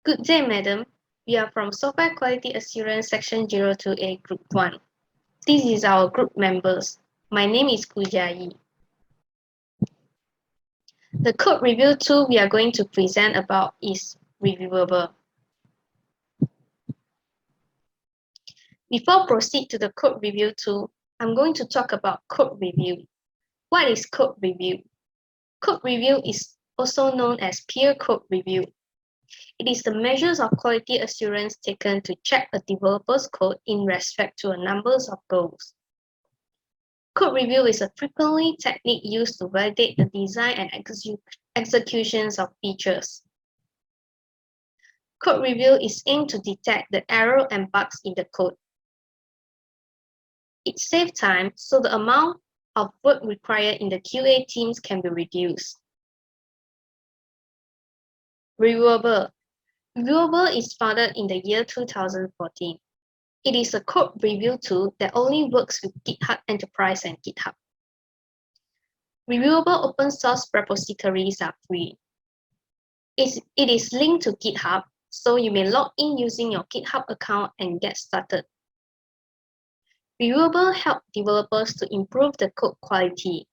Good day, madam. We are from Software Quality Assurance Section 02A Group 1. This is our group members. My name is Khoo. The code review tool we are going to present about is Reviewable. Before proceed to the code review tool, I'm going to talk about code review. What is code review? Code review is also known as peer code review. It is the measures of quality assurance taken to check a developer's code in respect to a number of goals. Code review is a frequently technique used to validate the design and executions of features. Code review is aimed to detect the error and bugs in the code. It saves time, so the amount of work required in the QA teams can be reduced. Reviewable. Reviewable is founded in the year 2014. It is a code review tool that only works with GitHub Enterprise and GitHub. Reviewable open source repositories are free. It is linked to GitHub, so you may log in using your GitHub account and get started. Reviewable helps developers to improve the code quality.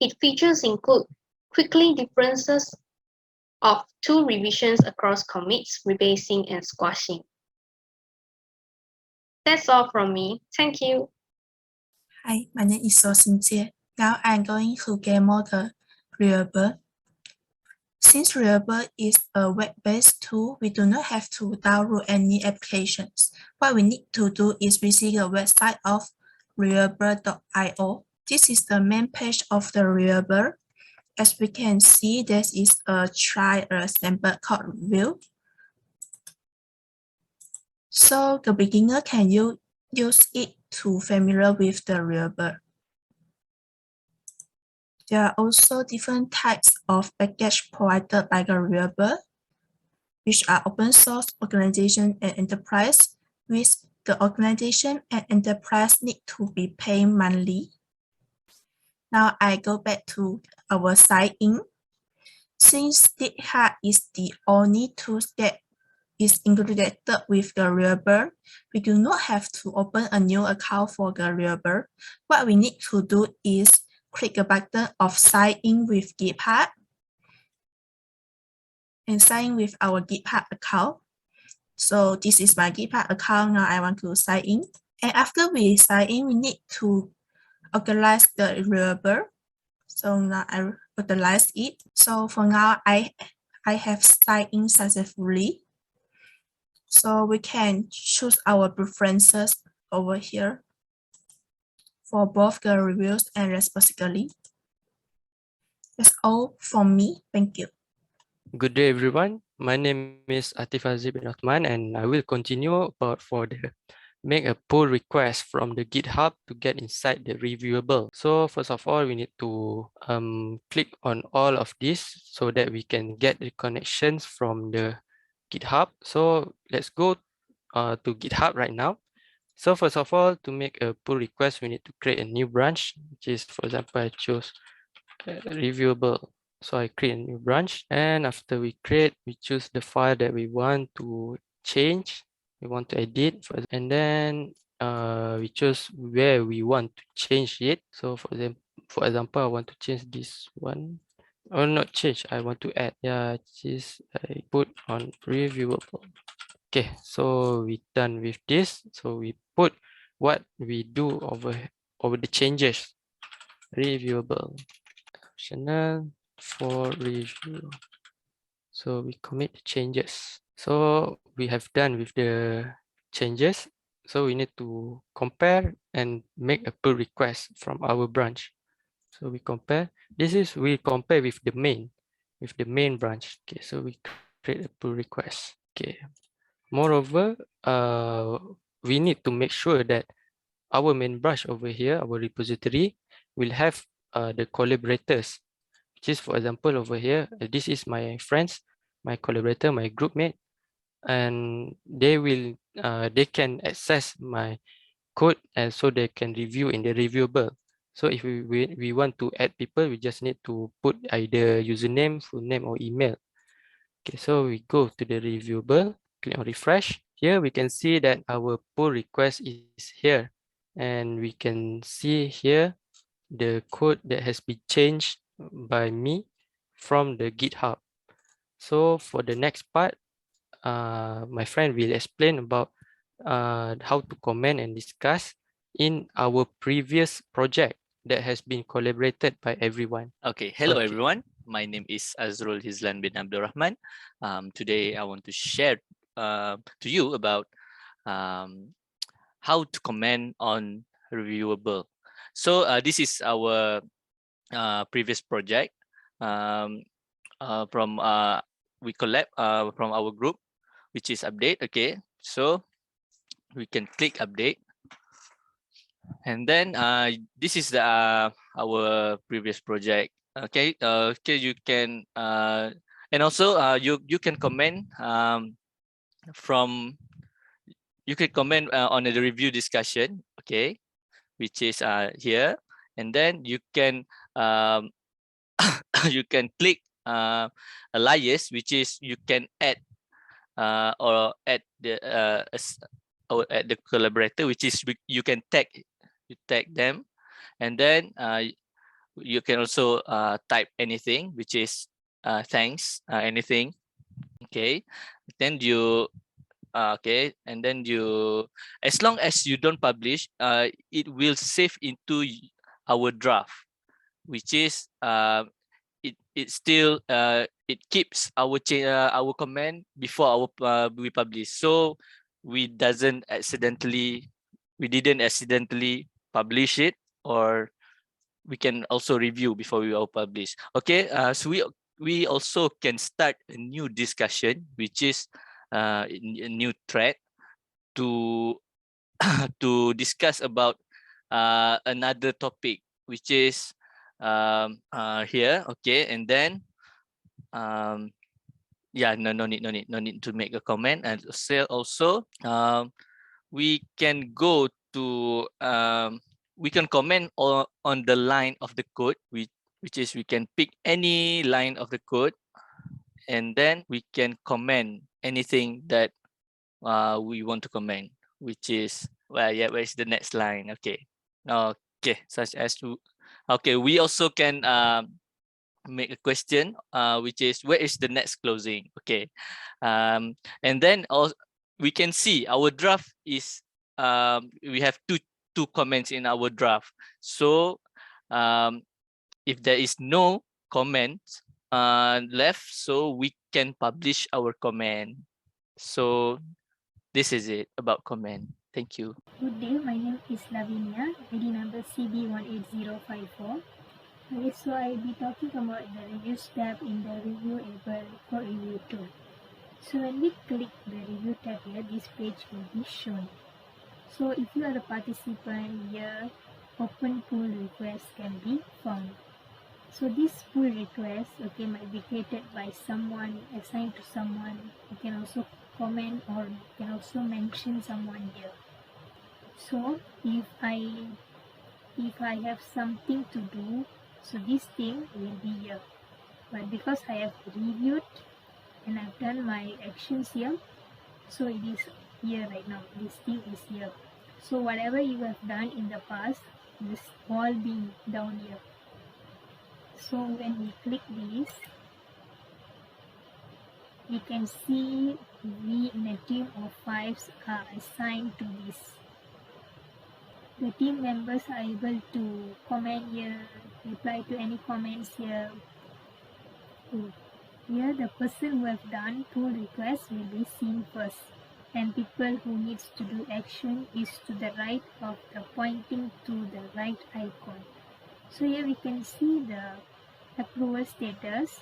Its features include quickly differences of 2 revisions across commits, rebasing, and squashing. That's all from me. Thank you. Hi, my name is Soh Xin Jie. Now I'm going to demo the Reviewable. Since Reviewable is a web-based tool, we do not have to download any applications. What we need to do is visit the website of reviewable.io. This is the main page of the Reviewable. As we can see, this is a try a sample code review. So the beginner can use it to familiar with the Reviewable. There are also different types of package provided by the Reviewable, which are open source, organization, and enterprise, which the organization and enterprise need to be paid monthly. Now I go back to our sign in. Since GitHub is the only tool that is included with the Reviewable, we do not have to open a new account for the Reviewable. What we need to do is click the button of sign in with GitHub and sign in with our GitHub account. So this is my GitHub account. Now I want to sign in. And after we sign in, we need to organize the Reviewable. So now I organize it. So for now, I have signed in successfully. So we can choose our preferences over here for both the reviews and repository. That's all from me. Thank you. Good day, everyone. My name is Atif and Othman, and I will continue about for the make a pull request from the GitHub to get inside the reviewable. So first of all, we need to click on all of this so that we can get the connections from the GitHub. So let's go to GitHub right now. So first of all, to make a pull request, we need to create a new branch, which is, for example, I choose reviewable. So I create a new branch, and after we create, we choose the file that we want to change, we want to edit, and then we choose where we want to change it. So for example, I want to change this one, or not change, I want to add. Yeah, just I put on reviewable. Okay, so we done with this. So we put what we do over the changes. Reviewable optional for review. So we commit the changes. So we have done with the changes. So we need to compare and make a pull request from our branch. So we compare. We compare with the main branch. Okay, so we create a pull request. Okay. Moreover, we need to make sure that our main branch over here, our repository, will have the collaborators, which is, for example, over here, this is my friends, my collaborator, my group mate, and they can access my code, and so they can review in the reviewable. So if we want to add people, we just need to put either username, full name, or email. Okay, so we go to the reviewable, click on refresh. Here we can see that our pull request is here, and we can see here the code that has been changed by me from the GitHub. So for the next part, my friend will explain about how to comment and discuss in our previous project that has been collaborated by everyone. Okay, hello Okay. everyone. My name is Azrul Hiezylan bin Abdul Rahman. Today I want to share to you about how to comment on Reviewable. So this is our previous project from we collab from our group, which is update. Okay, so we can click update, and then this is the our previous project. Okay, okay, you can and also you can comment from you can comment on the review discussion. Okay, which is here, and then you can you can click alias, which is you can add or add the or add the collaborator, which is you can tag them, and then you can also type anything, which is thanks, anything. Okay, then you okay, and then you, as long as you don't publish, it will save into our draft, which is it still it keeps our our comment before our we publish, so we didn't accidentally publish it, or we can also review before we all publish. Okay, so we also can start a new discussion, which is a new thread to to discuss about another topic, which is here. Okay, and then yeah, no need to make a comment. And also we can go to we can comment on the line of the code, which is we can pick any line of the code, and then we can comment anything that we want to comment, which is, well, yeah, where's the next line? Okay, okay, such as to, okay, we also can make a question, which is, where is the next closing? Okay, and then also we can see our draft is we have two comments in our draft. So if there is no comments left, so we can publish our comment. So this is it about comment. Thank you. Good day, my name is Lavineeyah, ID number CB18054. Okay, so I'll be talking about the reviews tab in the Reviewable code review tool. So when we click the review tab here, this page will be shown. So if you are a participant here, open pull request can be found. So this pull request, okay, might be created by someone, assigned to someone. You can also comment, or you can also mention someone here. So if I have something to do, so this thing will be here. But because I have reviewed and I've done my actions here, so it is here right now. This thing is here. So whatever you have done in the past, this all being down here. So when we click this, we can see we in a team of 5 are assigned to this. The team members are able to comment here, reply to any comments here. Here the person who have done pull request will be seen first, and people who needs to do action is to the right of the pointing to the right icon. So here we can see the approval status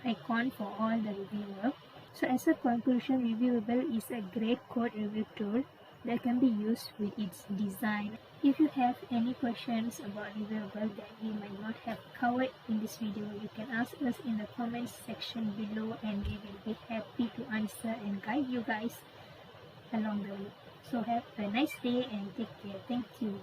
icon for all the reviewer. So as a conclusion, Reviewable is a great code review tool that can be used with its design. If you have any questions about Reviewable that we might not have covered in this video, you can ask us in the comments section below, and we will be happy to answer and guide you guys along the way. So have a nice day and take care. Thank you.